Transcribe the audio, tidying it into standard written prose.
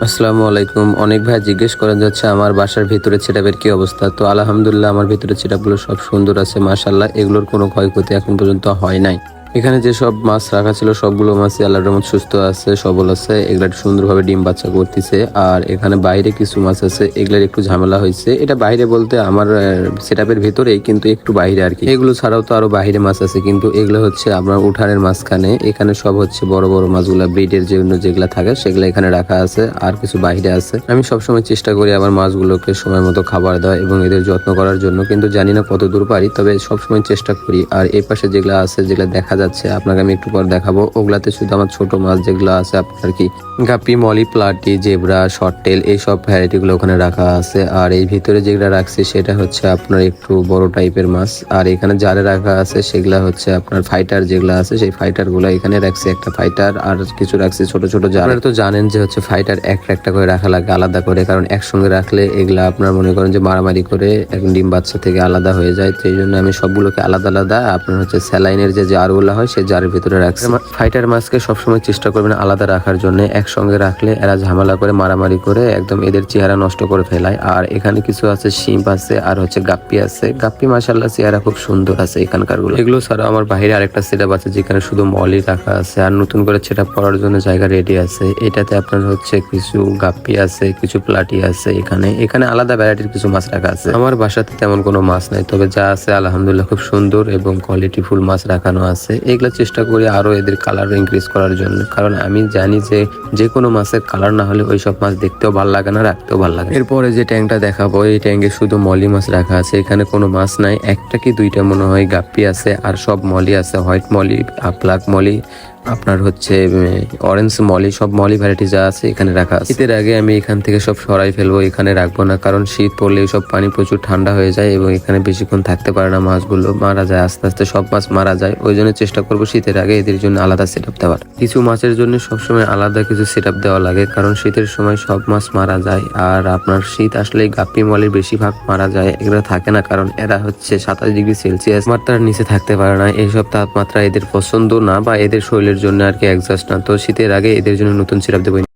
আসসালামু আলাইকুম। অনেক ভাই জিজ্ঞেস করেন যাচ্ছে আমার বাসার ভিতরে সেটআপের কি অবস্থা। তো আলহামদুলিল্লাহ আমার ভিতরে সেটআপগুলো সব সুন্দর আছে মাশাআল্লাহ। এগুলোর কোনো ক্ষয়ক্ষতি এখন পর্যন্ত হয় নাই। এখানে যেসব মাছ রাখা ছিল সবগুলো মাছই আল্লাহর রহমত সুস্থ আছে, সবল আছে। এগুলা সুন্দরভাবে ডিম বাচ্চা করতেছে। আর এখানে বাইরে কিছু মাছ আছে, এগুলার একটু ঝামেলা হয়েছে। এটা বাইরে বলতে আমার সেটআপের ভিতরেই, কিন্তু একটু বাইরে আর কি। এগুলো ছাড়াও তো আরো বাইরে মাছ আছে, কিন্তু এগুলো হচ্ছে আপনার উঠানের মাঝখানে। এখানে সব হচ্ছে বড় বড় মাছগুলা ব্রিডের জন্য যেগুলা থাকে সেগুলো এখানে রাখা আছে, আর কিছু বাইরে আছে। আমি সবসময় চেষ্টা করি আমার মাছগুলোকে সময় মতো খাবার দেওয়া এবং এদের যত্ন করার জন্য, কিন্তু জানি না কত দূর পারি, তবে সবসময় চেষ্টা করি। আর এই পাশে যেগুলো আছে, যেগুলো দেখা যাচ্ছে আপনাকে আমি একটু পর দেখাবো, ওগুলাতে শুধু আমার ছোট মাছ যেগুলো আছে আপনার কি গাপ্পি, মলি, প্লাটি, জেব্রা, শর্টটেল এইসব ভ্যারাইটি গুলো ওখানে রাখা আছে। আর এই ভিতরে যেগুলো রাখছি সেটা হচ্ছে আপনার একটু বড় টাইপের মাছ। আর এখানে জারে রাখা আছে সেগুলা হচ্ছে আপনার ফাইটার যেগুলো আছে, সেই ফাইটার গুলো এখানে রাখছি, একটা ফাইটার আর কিছু রাখছি ছোট ছোট জার। আপনারা তো জানেন যে হচ্ছে ফাইটার একটা একটা করে রাখা লাগে আলাদা করে, কারণ একসঙ্গে রাখলে এগুলা আপনার মনে করেন যে মারামারি করে এক ডিম বাচ্চা থেকে আলাদা হয়ে যায়। তো এই জন্য আমি সবগুলোকে আলাদা আলাদা আপনার হচ্ছে স্যালাইনের যে জারগুলো হয় সেই জারের ভিতরে রাখছি। ফাইটার মাছকে সবসময় চেষ্টা করবেন আলাদা রাখার জন্য, একসঙ্গে রাখলে এরা ঝামেলা করে মারামারি করে একদম এদের চেহারা নষ্ট করে ফেলায়। আর এখানে কিছু আছে শিম্প আছে আর হচ্ছে গাপ্পি আছে। গাপ্পি মাশাআল্লাহ চেহারা খুব সুন্দর আছে এখানকার গুলো। এগুলো ছাড়া আমার বাইরে আরেকটা সেটআপ আছে যেখানে শুধু মলি রাখা আছে, আর নতুন করে সেটআপ করার জন্য জায়গা রেডি আছে। এটাতে আপনার হচ্ছে কিছু গাপ্পি আছে, কিছু প্লাটি আছে। এখানে আলাদা ভ্যারাইটির কিছু মাছ রাখা আছে। আমার বাসাতে তেমন কোনো মাছ নাই, তবে যা আছে আলহামদুলিল্লাহ খুব সুন্দর এবং কোয়ালিটি ফুল মাছ রাখানো আছে। এগুলো চেষ্টা করি আরো এদের কালার ইনক্রিজ করার জন্য, কারণ আমি জানি যে কোনো মাছের কালার না হলে ওই সব মাছ দেখতেও ভালো লাগে না, রাখতেও ভালো লাগে। এরপরে যে ট্যাঙ্কটা দেখাবো, এই ট্যাঙ্কে শুধু মলি মাছ রাখা আছে। এখানে কোনো মাছ নাই, একটা কি দুইটা মনে হয় গাপ্পি আছে, আর সব মলি আছে, হোয়াইট মলি, ব্ল্যাক মলি, আপনার হচ্ছে অরেঞ্জ মলি, সব মলি ভ্যারাইটি যা আছে এখানে রাখা আছে। শীতের আগে আমি এখান থেকে সব সরাই ফেলবো, এখানে রাখবো না, কারণ শীত পড়লে সব পানি প্রচুর ঠান্ডা হয়ে যায় এবং এখানে বেশিক্ষণ থাকতে পারে না, মাছগুলো মারা যায়, আস্তে আস্তে সব মাছ মারা যায়। ওই জন্য চেষ্টা করবো শীতের আগে এদের জন্য আলাদা সেটআপ দেওয়ার। কিছু মাছের জন্য সবসময় আলাদা কিছু সেটআপ দেওয়া লাগে, কারণ শীতের সময় সব মাছ মারা যায়। আর আপনার শীত আসলে গাপ্পি মলির বেশিরভাগ মারা যায়, এগুলো থাকে না, কারণ এরা হচ্ছে 27°C মাত্রার নিচে থাকতে পারে না। এইসব তাপমাত্রা এদের পছন্দ না বা এদের শরীরের জন্য আর কি অ্যাডজাস্ট না। তো শীতের আগে এদের জন্য নতুন সেটআপ দেবো।